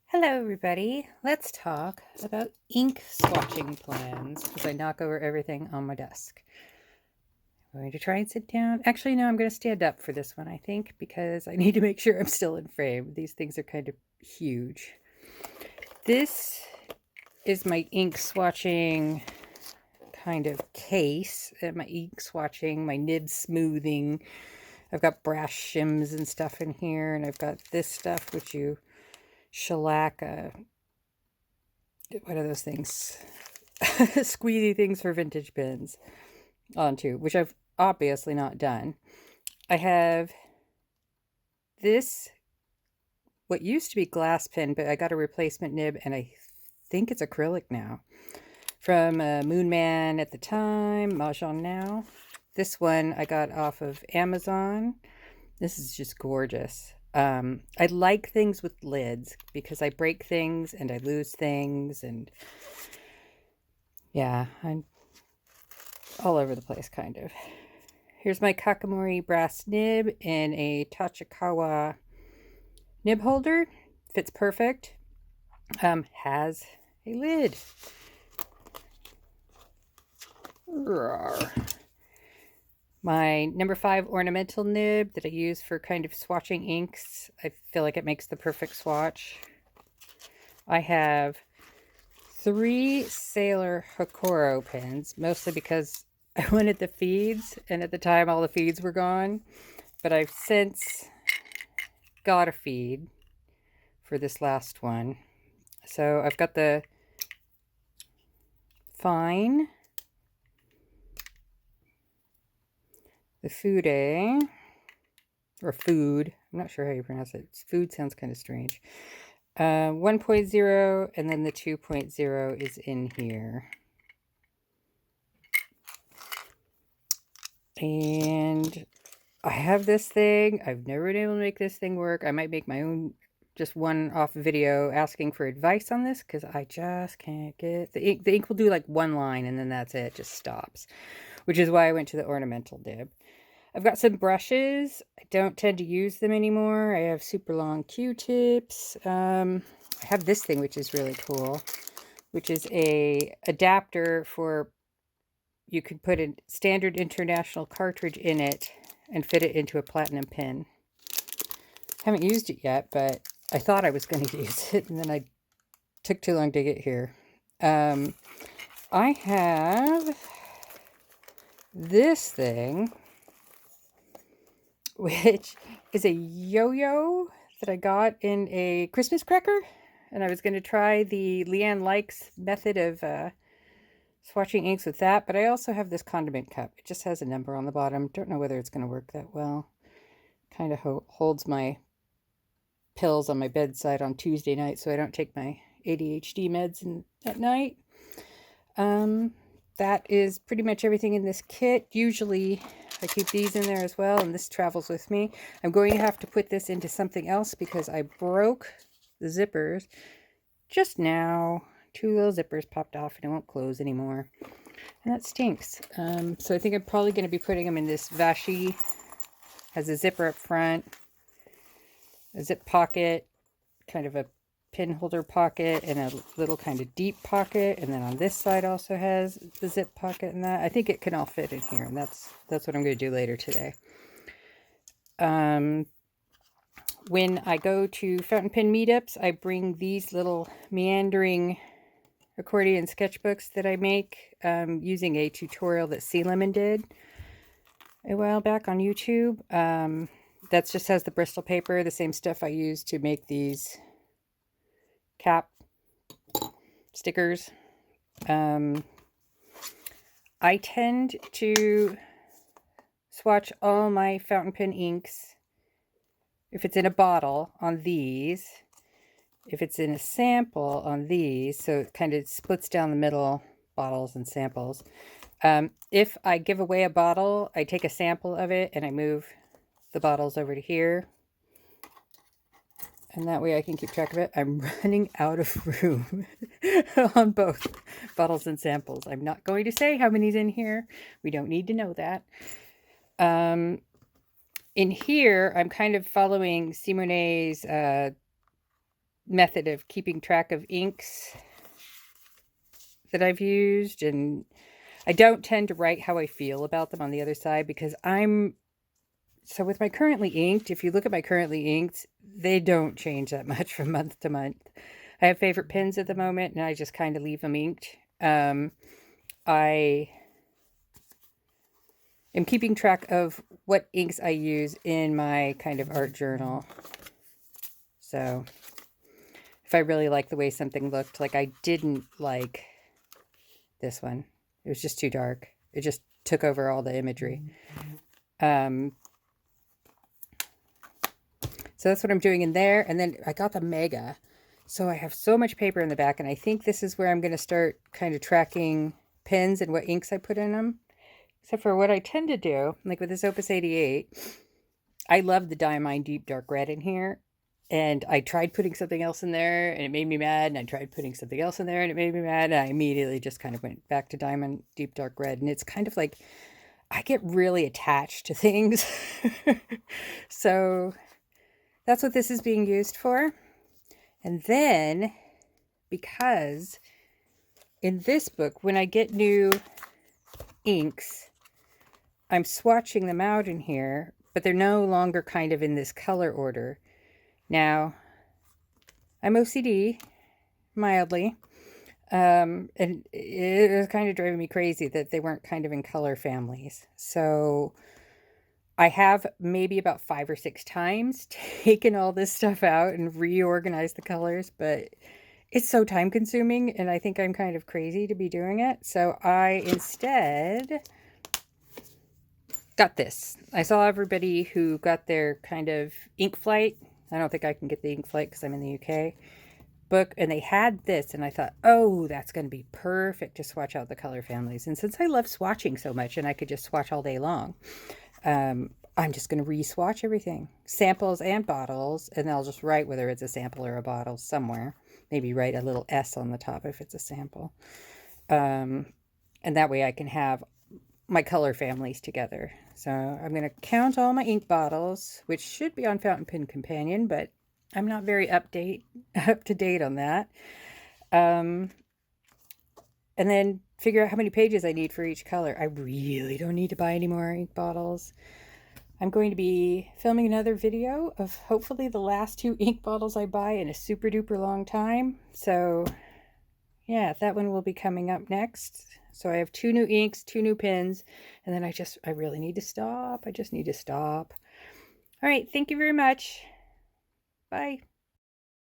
Hello, everybody. Let's talk about ink swatching plans as I knock over everything on my desk. I'm going to try and sit down. Actually, no, I'm going to stand up for this one, I think, because I need to make sure I'm still in frame. These things are kind of huge. This is my ink swatching kind of case. My ink swatching, my nib smoothing. I've got brass shims and stuff in here, and I've got this stuff which you shellac what are those things? Squeezy things for vintage pins onto, which I've obviously not done. I have this, what used to be glass pin, but I got a replacement nib, and I think it's acrylic now. From Moon Man at the time, Mahjong now. This one I got off of Amazon. This is just gorgeous. I like things with lids because I break things and I lose things, and yeah, I'm all over the place, kind of. Here's my Kakamori brass nib in a Tachikawa nib holder. Fits perfect. Has a lid. Rawr. My number 5 ornamental nib that I use for kind of swatching inks. I feel like it makes the perfect swatch. I have 3 Sailor Hokoro pins, mostly because I wanted the feeds, and at the time all the feeds were gone. But I've since got a feed for this last one. So I've got the Fine, the Fude, or Food. I'm not sure how you pronounce it. Food sounds kind of strange. 1.0, and then the 2.0 is in here. And I have this thing. I've never been able to make this thing work. I might make my own, just one-off video asking for advice on this, because I just can't get the ink. The ink will do like one line, and then that's it. It just stops, which is why I went to the ornamental nib. I've got some brushes. I don't tend to use them anymore. I have super long Q-tips. I have this thing, which is really cool, which is a adapter for, you could put a standard international cartridge in it and fit it into a platinum pin. Haven't used it yet, but I thought I was going to use it, and then I took too long to get here. I have this thing, which is a yo-yo that I got in a Christmas cracker, and I was going to try the Leanne Likes method of swatching inks with that, but I also have this condiment cup. It just has a number on the bottom. Don't know whether it's going to work that well. Kind of holds my pills on my bedside on Tuesday night, so I don't take my ADHD meds at night. That is pretty much everything in this kit. Usually I keep these in there as well, and this travels with me. I'm going to have to put this into something else because I broke the zippers just now. 2 little zippers popped off and it won't close anymore, and that stinks. So I think I'm probably going to be putting them in this Vashi. Has a zipper up front, a zip pocket, kind of a pin holder pocket, and a little kind of deep pocket, and then on this side also has the zip pocket and that. I think it can all fit in here, and that's what I'm going to do later today. When I go to fountain pen meetups, I bring these little meandering accordion sketchbooks that I make using a tutorial that Sea Lemon did a while back on YouTube. That just has the Bristol paper, the same stuff I use to make these cap stickers. I tend to swatch all my fountain pen inks, if it's in a bottle, on these. If it's in a sample, on these. So it kind of splits down the middle, bottles and samples. If I give away a bottle, I take a sample of it and I move the bottles over to here. And that way I can keep track of it. I'm running out of room on both bottles and samples. I'm not going to say how many's in here. We don't need to know that. In here, I'm kind of following Simone's method of keeping track of inks that I've used, and I don't tend to write how I feel about them on the other side because so with my currently inked, if you look at my currently inked, they don't change that much from month to month. I have favorite pens at the moment, and I just kind of leave them inked. I am keeping track of what inks I use in my kind of art journal. So if I really like the way something looked, like I didn't like this one. It was just too dark. It just took over all the imagery. So that's what I'm doing in there. And then I got the Mega. So I have so much paper in the back, and I think this is where I'm going to start kind of tracking pens and what inks I put in them. Except for what I tend to do, like with this Opus 88, I love the Diamine Deep Dark Red in here. And I tried putting something else in there, and it made me mad. And I tried putting something else in there, and it made me mad. And I immediately just kind of went back to Diamond Deep Dark Red. And it's kind of like, I get really attached to things. So that's what this is being used for. And then, because in this book, when I get new inks, I'm swatching them out in here, but they're no longer kind of in this color order. Now, I'm OCD, mildly, and it was kind of driving me crazy that they weren't kind of in color families. So I have maybe about 5 or 6 times taken all this stuff out and reorganized the colors, but it's so time consuming, and I think I'm kind of crazy to be doing it. So I instead got this. I saw everybody who got their kind of ink flight. I don't think I can get the ink flight because I'm in the UK book, and they had this, and I thought, oh, that's going to be perfect to swatch out the color families. And since I love swatching so much and I could just swatch all day long, I'm just going to re-swatch everything, samples and bottles, and I'll just write whether it's a sample or a bottle somewhere. Maybe write a little S on the top if it's a sample. And that way I can have my color families together. So I'm going to count all my ink bottles, which should be on Fountain Pen Companion, but I'm not very up to date on that. And then figure out how many pages I need for each color. I really don't need to buy any more ink bottles. I'm going to be filming another video of hopefully the last 2 ink bottles I buy in a super duper long time. So yeah, that one will be coming up next. So I have 2 new inks, 2 new pens, and then I really need to stop. I just need to stop. All right, thank you very much. Bye.